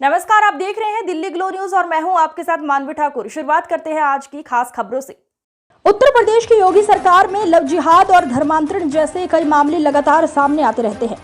नमस्कार, आप देख रहे हैं दिल्ली ग्लो न्यूज और मैं हूं आपके साथ मानवी ठाकुर। शुरुआत करते हैं आज की खास खबरों से। उत्तर प्रदेश की योगी सरकार में लव जिहाद और धर्मांतरण जैसे कई मामले लगातार सामने आते रहते हैं।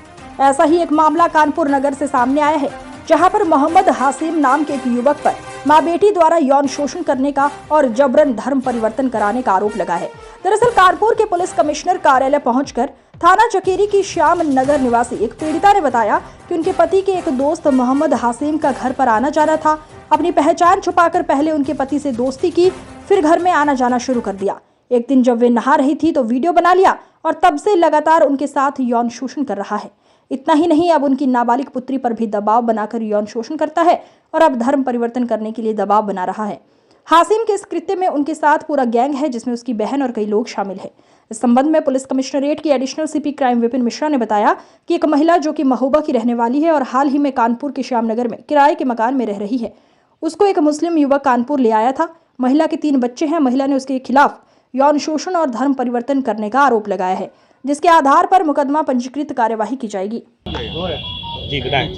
ऐसा ही एक मामला कानपुर नगर से सामने आया है, जहां पर मोहम्मद हासिम नाम के एक युवक पर मां बेटी द्वारा यौन शोषण करने का और जबरन धर्म परिवर्तन कराने का आरोप लगा है। दरअसल कानपुर के पुलिस कमिश्नर कार्यालय पहुंचकर थाना चकेरी की श्याम नगर निवासी एक पीड़िता ने बताया कि उनके पति के एक दोस्त मोहम्मद हासिम का घर पर आना जाना था। अपनी पहचान छुपाकर पहले उनके पति से दोस्ती की, फिर घर में आना जाना शुरू कर दिया। एक दिन जब वे नहा रही थी तो वीडियो बना लिया और तब से लगातार उनके साथ यौन शोषण कर रहा है। इतना ही नहीं, अब उनकी नाबालिग पुत्री पर भी दबाव बनाकर यौन शोषण करता है और अब धर्म परिवर्तन करने के लिए दबाव बना रहा है। हासिम के इस कृत्य में उनके साथ पूरा गैंग है, जिसमें उसकी बहन और कई लोग शामिल हैं। इस संबंध में पुलिस कमिश्नरेट की additional CP crime Vipin Mishra ने बताया कि एक महिला जो कि महोबा की रहने वाली है और हाल ही में कानपुर के श्यामनगर में किराए के मकान में रह रही है, उसको एक मुस्लिम युवक कानपुर ले आया था। महिला के 3 बच्चे हैं। महिला ने उसके खिलाफ यौन शोषण और धर्म परिवर्तन करने का आरोप लगाया है, जिसके आधार पर मुकदमा पंजीकृत कार्यवाही की जाएगी। जी बताएं,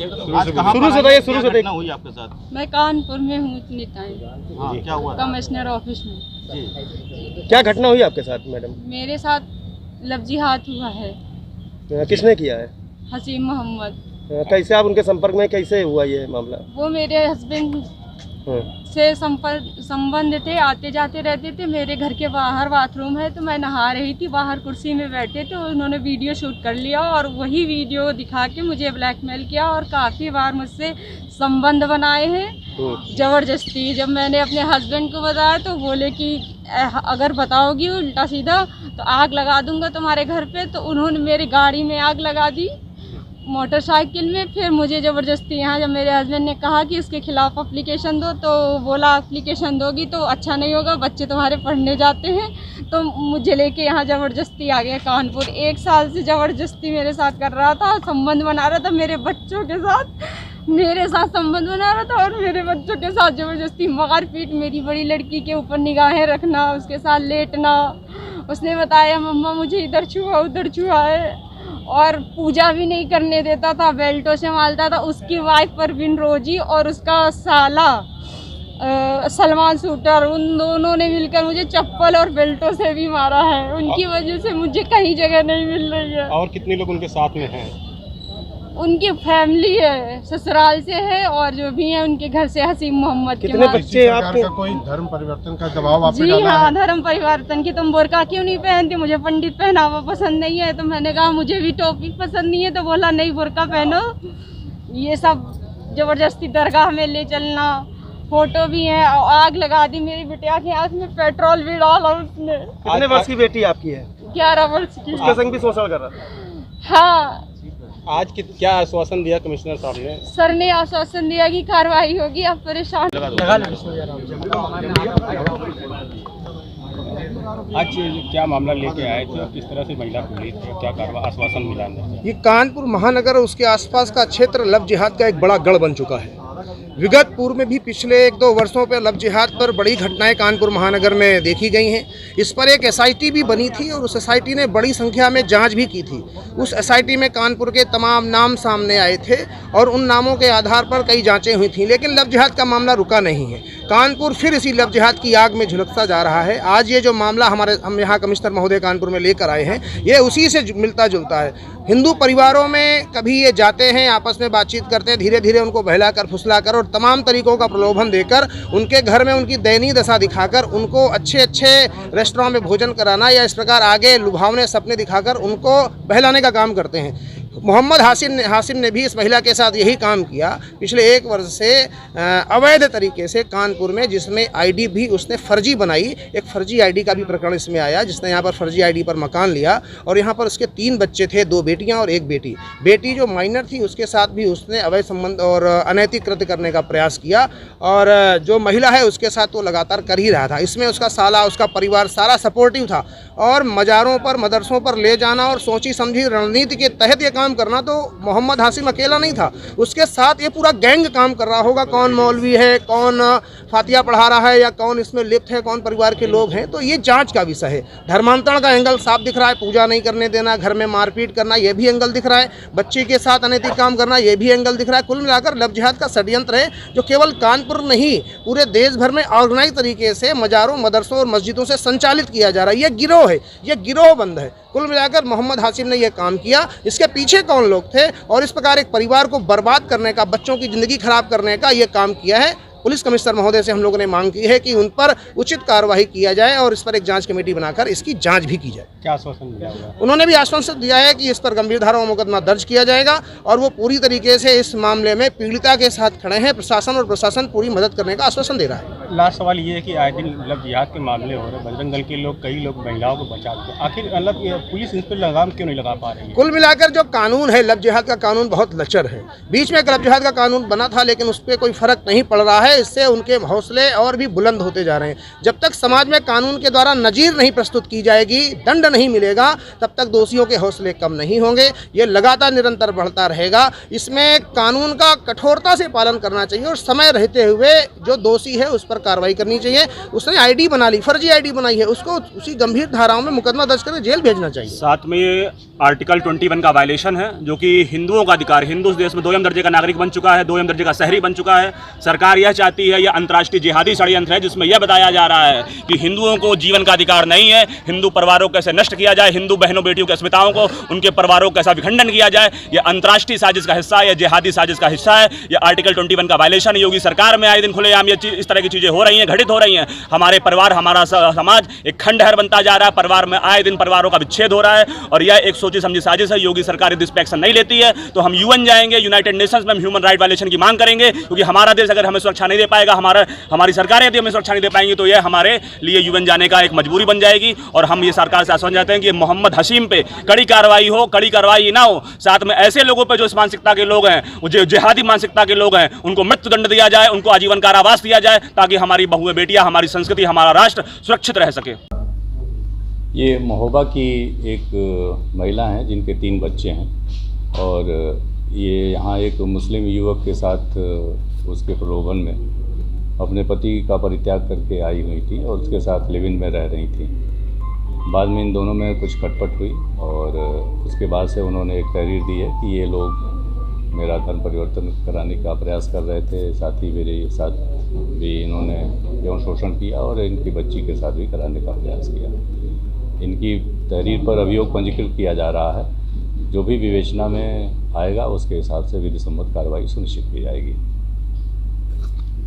शुरू से देखना हुई आपके साथ। मैं कानपुर में हूँ इतनी टाइम। हाँ, क्या हुआ? कमिश्नर ऑफिस में। जी, क्या घटना हुई आपके साथ मैडम? मेरे साथ लव जिहाद हुआ है। किसने किया है? हसीम मोहम्मद। कैसे आप उनके संपर्क में, कैसे हुआ ये मामला? वो मेरे हस्बैंड से संबंध थे, आते जाते रहते थे। मेरे घर के बाहर बाथरूम है, तो मैं नहा रही थी, बाहर कुर्सी में बैठे थे। उन्होंने वीडियो शूट कर लिया और वही वीडियो दिखा के मुझे ब्लैकमेल किया और काफ़ी बार मुझसे संबंध बनाए हैं ज़बरदस्ती। जब मैंने अपने हस्बैंड को बताया तो बोले कि अगर बताओगी उल्टा सीधा तो आग लगा दूंगा तुम्हारे घर पे। तो उन्होंने मेरी गाड़ी में आग लगा दी, मोटरसाइकिल में। फिर मुझे ज़बरदस्ती यहाँ जब मेरे हस्बैंड ने कहा कि इसके खिलाफ़ एप्लीकेशन दो, तो बोला एप्लीकेशन दोगी तो अच्छा नहीं होगा, बच्चे तुम्हारे पढ़ने जाते हैं। तो मुझे लेके यहाँ ज़बरदस्ती आ गया कानपुर। 1 साल से ज़बरदस्ती मेरे साथ कर रहा था, संबंध बना रहा था मेरे बच्चों के साथ। मेरे साथ संबंध बना रहा था और मेरे बच्चों के साथ ज़बरदस्ती मारपीट, मेरी बड़ी लड़की के ऊपर निगाहें रखना, उसके साथ लेटना। उसने बताया मम्मा मुझे इधर छुआ उधर छुआ है, और पूजा भी नहीं करने देता था, बेल्टों से मारता था। उसकी वाइफ परवीन रोजी और उसका साला सलमान शूटर, उन दोनों ने मिलकर मुझे चप्पल और बेल्टों से भी मारा है। उनकी वजह से मुझे कहीं जगह नहीं मिल रही है। और कितने लोग उनके साथ में हैं? उनकी फैमिली है, ससुराल से है और जो भी है उनके घर से हसीम मोहम्मद के। कितने बच्चे आपके? कोई धर्म परिवर्तन का दबाव आप पे जी डाला हाँ, है? धर्म परिवर्तन की। तुम बुर्का क्यों नहीं पहनती? मुझे पंडित पहनावा पसंद नहीं है। तो मैंने कहा मुझे भी टोपी पसंद नहीं है। तो बोला नहीं बुर्का पहनो। ये सब जबरदस्ती दरगाह में ले चलना, फोटो भी है। आग लगा दी मेरी बिटिया के आँख में, पेट्रोल भी डाला उसने। कितने वर्ष की बेटी आपकी है? 11 वर्ष की। उसके संग भी शोषण कर रहा था? हाँ। आज क्या आश्वासन दिया कमिश्नर साहब ने? सर ने आश्वासन दिया कि कार्रवाई होगी। अब परेशान आज क्या मामला लेके आए थे, किस तरह से महिला पीड़ित है, क्या कार्रवाई आश्वासन मिला अंदर से? ये कानपुर महानगर और उसके आसपास का क्षेत्र लव जिहाद का एक बड़ा गढ़ बन चुका है। विगत पूर्व में भी पिछले 1-2 वर्षों पर लव जिहाद पर बड़ी घटनाएं कानपुर महानगर में देखी गई हैं। इस पर एक एसआईटी भी बनी थी और उस एसआईटी ने बड़ी संख्या में जांच भी की थी। उस एसआईटी में कानपुर के तमाम नाम सामने आए थे और उन नामों के आधार पर कई जांचें हुई थी, लेकिन लव जिहाद का मामला रुका नहीं है। कानपुर फिर इसी लव जिहाद की आग में झुलसता जा रहा है। आज ये जो मामला हम यहाँ कमिश्नर महोदय कानपुर में लेकर आए हैं, ये उसी से मिलता जुलता है। हिंदू परिवारों में कभी ये जाते हैं, आपस में बातचीत करते हैं, धीरे धीरे उनको बहलाकर फुसलाकर और तमाम तरीकों का प्रलोभन देकर उनके घर में उनकी दयनीय दशा दिखाकर उनको अच्छे अच्छे रेस्टोरेंट में भोजन कराना या इस प्रकार आगे लुभावने सपने दिखाकर उनको बहलाने का काम करते हैं। मोहम्मद हासिम ने भी इस महिला के साथ यही काम किया पिछले 1 वर्ष से अवैध तरीके से कानपुर में, जिसमें आईडी भी उसने फर्जी बनाई। एक फर्जी आईडी का भी प्रकरण इसमें आया, जिसने यहाँ पर फर्जी आईडी पर मकान लिया और यहाँ पर उसके 3 बच्चे थे, 2 बेटियाँ और 1 बेटी। बेटी जो माइनर थी उसके साथ भी उसने अवैध संबंध और अनैतिक कृत्य करने का प्रयास किया और जो महिला है उसके साथ वो लगातार कर ही रहा था। इसमें उसका साला, उसका परिवार सारा सपोर्टिव था और मज़ारों पर, मदरसों पर ले जाना और सोची समझी रणनीति के तहत ये काम करना, तो मोहम्मद हाशिम अकेला नहीं था, उसके साथ ये पूरा गैंग काम कर रहा होगा। कौन मौलवी है, कौन फातिया पढ़ा रहा है, या कौन इसमें लिप्त है, कौन परिवार के लोग हैं, तो ये जांच का विषय है। धर्मांतरण का एंगल साफ दिख रहा है, पूजा नहीं करने देना, घर में मारपीट करना, ये भी एंगल दिख रहा है, बच्चे के साथ अनैतिक काम करना, ये भी एंगल दिख रहा है। कुल मिलाकर लव जिहाद का षड्यंत्र है, जो केवल कानपुर नहीं पूरे देश भर में ऑर्गेनाइज तरीके से मजारों, मदरसों और मस्जिदों से संचालित किया जा रहा है। ये गिरोह है, ये गिरोह बंद है। कुल मिलाकर मोहम्मद हाशिम ने यह काम किया, इसके पीछे कौन लोग थे और इस प्रकार एक परिवार को बर्बाद करने का, बच्चों की ज़िंदगी खराब करने का ये काम किया है। पुलिस कमिश्नर महोदय से हम लोगों ने मांग की है कि उन पर उचित कार्रवाई किया जाए और इस पर एक जांच कमेटी बनाकर इसकी जांच भी की जाए। क्या आश्वासन मिला हुआ? उन्होंने भी आश्वासन दिया है कि इस पर गंभीर धारा में मुकदमा दर्ज किया जाएगा और वो पूरी तरीके से इस मामले में पीड़िता के साथ खड़े हैं। प्रशासन पूरी मदद करने का आश्वासन दे रहा है। लास्ट सवाल ये है कि आए दिन लव जिहाद के मामले हो रहे हैं, बजरंग दल के लोग, कई लोग महिलाओं को बचाते हैं, आखिर मतलब ये पुलिस इस पर लगाम क्यों नहीं लगा पा रही है? कुल मिलाकर जो कानून है, लव जिहाद का कानून बहुत लचर है। बीच में एक लव जिहाद का कानून बना था, लेकिन उस पर कोई फर्क नहीं पड़ रहा है। इससे उनके हौसले और भी बुलंद होते जा रहे हैं। जब तक समाज में कानून के द्वारा नजीर नहीं प्रस्तुत की जाएगी, दंड नहीं मिलेगा, तब तक दोषियों के हौसले कम नहीं होंगे। ये लगातार निरंतर बढ़ता रहेगा। इसमें कानून का कठोरता से पालन करना चाहिए और समय रहते हुए जो दोषी है उस पर कार्रवाई करनी चाहिए। उसने आईडी बना ली, फर्जी आईडी बनाई है, उसको उसी गंभीर धाराओं में मुकदमा दर्ज करके जेल भेजना चाहिए। साथ में ये आर्टिकल 21 का वायलेशन है, जो कि हिंदुओं का अधिकार, हिंदू इस देश में 2 दर्जे का नागरिक बन चुका है, 2 दर्जे का शहरी बन चुका है। सरकार यह चाहती है, यह अंतर्राष्ट्रीय जिहादी षड्यंत्र है, जिसमें यह बताया जा रहा है कि हिंदुओं को जीवन का अधिकार नहीं है, हिंदू परिवारों को कैसे नष्ट किया जाए, हिंदू बहनों बेटियों की अस्मिताओं को, उनके परिवारों को कैसा विखंडन किया जाए। यह अंतर्राष्ट्रीय साजिश का हिस्सा है, यह जिहादी साजिश का हिस्सा है, यह आर्टिकल 21 का वायलेशन है। योगी सरकार में आए दिन खुलेआम इस तरह की चीज़ें हो रही हैं, घटित हो रही हैं। हमारे परिवार, हमारा समाज एक खंडहर बनता जा रहा है। परिवार में आए दिन परिवारों का विच्छेद हो रहा है और यह एक सोची समझी साजिश है। योगी सरकार यदि इस पर एक्शन नहीं लेती है तो हम यूएन जाएंगे, यूनाइटेड नेशंस में ह्यूमन राइट वायलेशन की मांग करेंगे, क्योंकि हमारा देश अगर हमें सुरक्षा नहीं दे पाएगा, हमारी सरकारें यदि हमें सुरक्षा नहीं दे पाएंगी, तो यह हमारे लिए यूएन जाने का एक मजबूरी बन जाएगी। और हम ये सरकार से आश्वासन चाहते हैं कि मोहम्मद हशीम पे कड़ी कार्रवाई हो, कड़ी कार्रवाई ना हो। साथ में ऐसे लोगों पर जो इस मानसिकता के लोग हैं, जो जिहादी मानसिकता के लोग हैं, उनको मृत्युदंड दिया जाए, उनको आजीवन कारावास दिया जाए, ताकि हमारी बहुएं बेटियां, हमारी संस्कृति, हमारा राष्ट्र सुरक्षित रह सके। ये महोबा की एक महिला हैं जिनके 3 बच्चे हैं और ये यहाँ एक मुस्लिम युवक के साथ उसके प्रलोभन में अपने पति का परित्याग करके आई हुई थी और उसके साथ लिव इन में रह रही थी। बाद में इन दोनों में कुछ खटपट हुई और उसके बाद से उन्होंने एक तहरीर दी है कि ये लोग मेरा धर्म परिवर्तन कराने का प्रयास कर रहे थे, साथ ही मेरे साथ भी इन्होंने यौन शोषण किया और इनकी बच्ची के साथ भी कराने का प्रयास किया। इनकी तहरीर पर अभियोग पंजीकृत किया जा रहा है। जो भी विवेचना में आएगा उसके हिसाब से विधि सम्मत कार्रवाई सुनिश्चित की जाएगी।